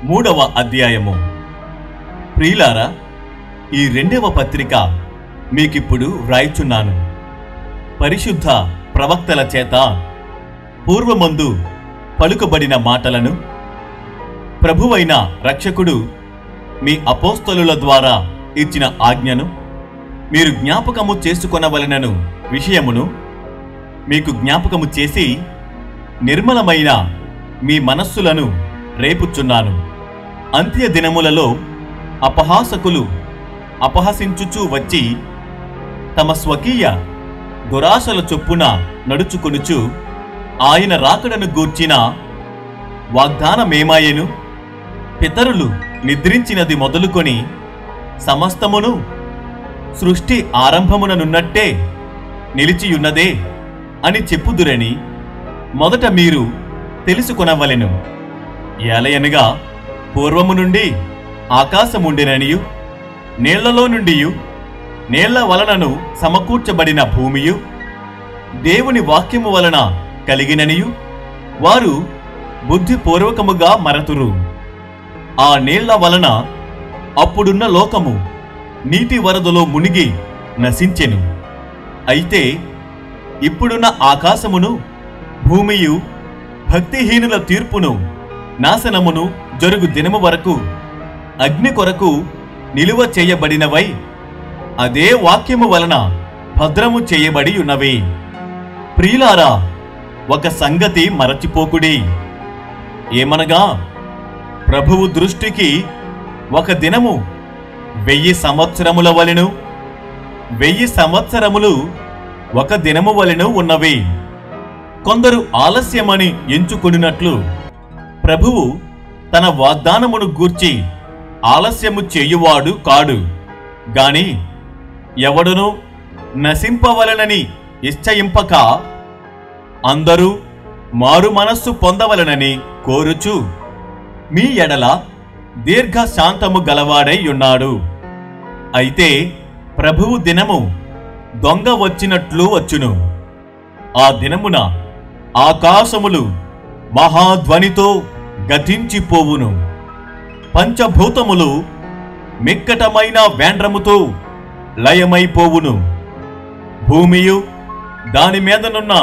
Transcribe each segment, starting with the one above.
మూడవ అధ్యాయము. ప్రియులారా, ఈ రెండవ పత్రిక మీకిప్పుడు వ్రాయిచున్నాను. పరిశుద్ధ ప్రవక్తల చేత పూర్వమందు పలుకబడిన మాటలను ప్రభువైన రక్షకుడు మీ అపోస్తలుల ద్వారా ఇచ్చిన ఆజ్ఞను మీరు జ్ఞాపకము చేసుకొనవలెనను విషయమును మీకు జ్ఞాపకము చేసి నిర్మలమైన మీ మనస్సులను రేపుచున్నాను. అంత్య దినములలో అపహాసకులు అపహసించుచూ వచ్చి తమ స్వకీయ దురాశల చొప్పున నడుచుకొనుచు ఆయన రాకడను గూర్చిన వాగ్దానమేమాయెను? పితరులు నిద్రించినది మొదలుకొని సమస్తమును సృష్టి ఆరంభముననున్నట్టే నిలిచియున్నదే అని చెప్పుదురని మొదట మీరు తెలుసుకొనవలెను. ఏలయనగా పూర్వము నుండి ఆకాశముండెననియు నీళ్లలో నుండియు నీళ్ల వలనను సమకూర్చబడిన భూమియు దేవుని వాక్యము వలన కలిగిననియు వారు బుద్ధిపూర్వకముగా మరతురు. ఆ నీళ్ల వలన అప్పుడున్న లోకము నీటి వరదలో మునిగి నశించెను. అయితే ఇప్పుడున్న ఆకాశమును భూమియు భక్తిహీనుల తీర్పును నాశనమును జరుగు దినము వరకు అగ్ని కొరకు నిలువ చేయబడినవై అదే వాక్యము వలన భద్రము చేయబడి ఉన్నవి. ప్రియులారా, ఒక సంగతి మరచిపోకుడి. ఏమనగా ప్రభువు దృష్టికి ఒక దినము 1000 సంవత్సరముల వలెను, 1000 సంవత్సరములు ఒక దినము వలెను ఉన్నవి. కొందరు ఆలస్యమని ఎంచుకొనినట్లు ప్రభువు తన వాగ్దానమును గూర్చి ఆలస్యము చేయువాడు కాడు గాని ఎవడును నశింపవలనని నిశ్చయింపక అందరూ మారు మనస్సు పొందవలనని కోరుచు మీ ఎడల దీర్ఘశాంతము గలవాడై ఉన్నాడు. అయితే ప్రభువు దినము దొంగ వచ్చినట్లు వచ్చును. ఆ దినమున ఆకాశములు మహాధ్వనితో గతించిపోవును, పంచభూతములు మిక్కటమైన వేండ్రముతో లయమైపోవును, భూమియు దాని మీదనున్న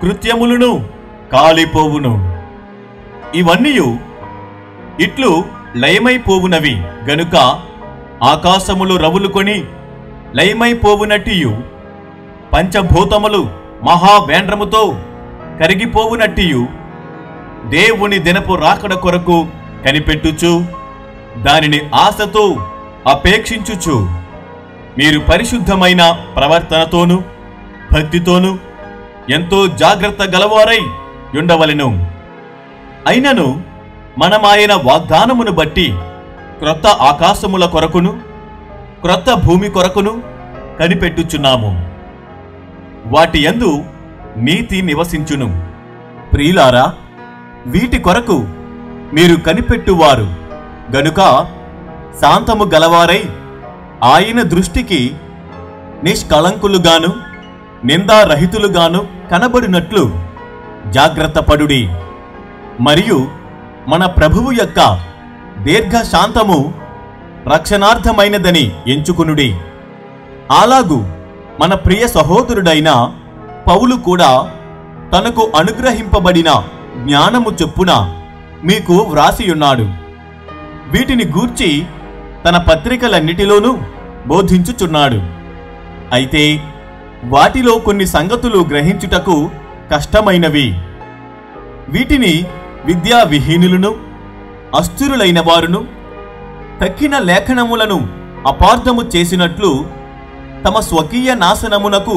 కృత్యములను కాలిపోవును. ఇవన్నీయు ఇట్లు లయమైపోవునవి గనుక ఆకాశములు రవులుకొని లయమైపోవునట్టియు పంచభూతములు మహావేండ్రముతో కరిగిపోవునట్టియు దేవుని దినపు రాకడ కొరకు కనిపెట్టుచు దానిని ఆశతో అపేక్షించుచు మీరు పరిశుద్ధమైన ప్రవర్తనతోనూ భక్తితోనూ ఎంతో జాగ్రత్త గలవారై ఉండవలెను. అయినను మనమాయన వాగ్దానమును బట్టి క్రొత్త ఆకాశముల కొరకును క్రొత్త భూమి కొరకును కనిపెట్టుచున్నాము. వాటి యందు నీతి నివసించును. ప్రియులారా, వీటి కొరకు మీరు కనిపెట్టువారు గనుక శాంతము గలవారై ఆయన దృష్టికి నిష్కళంకులుగాను నిందారహితులుగాను కనబడినట్లు జాగ్రత్త పడుడి. మరియు మన ప్రభువు యొక్క దీర్ఘశాంతము రక్షణార్థమైనదని ఎంచుకునుడి. అలాగు మన ప్రియ సహోదరుడైన పౌలు కూడా తనకు అనుగ్రహింపబడిన జ్ఞానము చొప్పున మీకు వ్రాసియున్నాడు. వీటిని గూర్చి తన పత్రికలన్నిటిలోనూ బోధించుచున్నాడు. అయితే వాటిలో కొన్ని సంగతులు గ్రహించుటకు కష్టమైనవి. వీటిని విద్యా విహీనులను అస్థిరులైన వారును తక్కిన లేఖనములను అపార్థము చేసినట్లు తమ స్వకీయ నాశనమునకు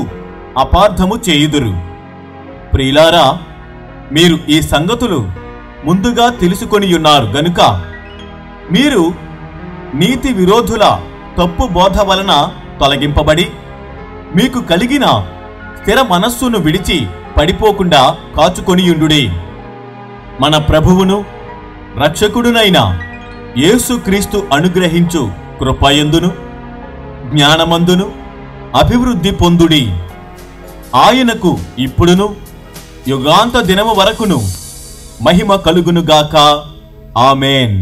అపార్థము చేయుదురు. ప్రియులారా, మీరు ఈ సంగతులు ముందుగా తెలుసుకొనియున్నారు గనుక మీరు నీతి విరోధుల తప్పు బోధ వలన తొలగింపబడి మీకు కలిగిన స్థిర మనస్సును విడిచి పడిపోకుండా కాచుకొనియుండుడి. మన ప్రభువును రక్షకుడునైన యేసుక్రీస్తు అనుగ్రహించు కృపయందును జ్ఞానమందును అభివృద్ధి పొందుడి. ఆయనకు ఇప్పుడును యుగాంత దినము వరకును మహిమ కలుగునుగాక. ఆమేన్.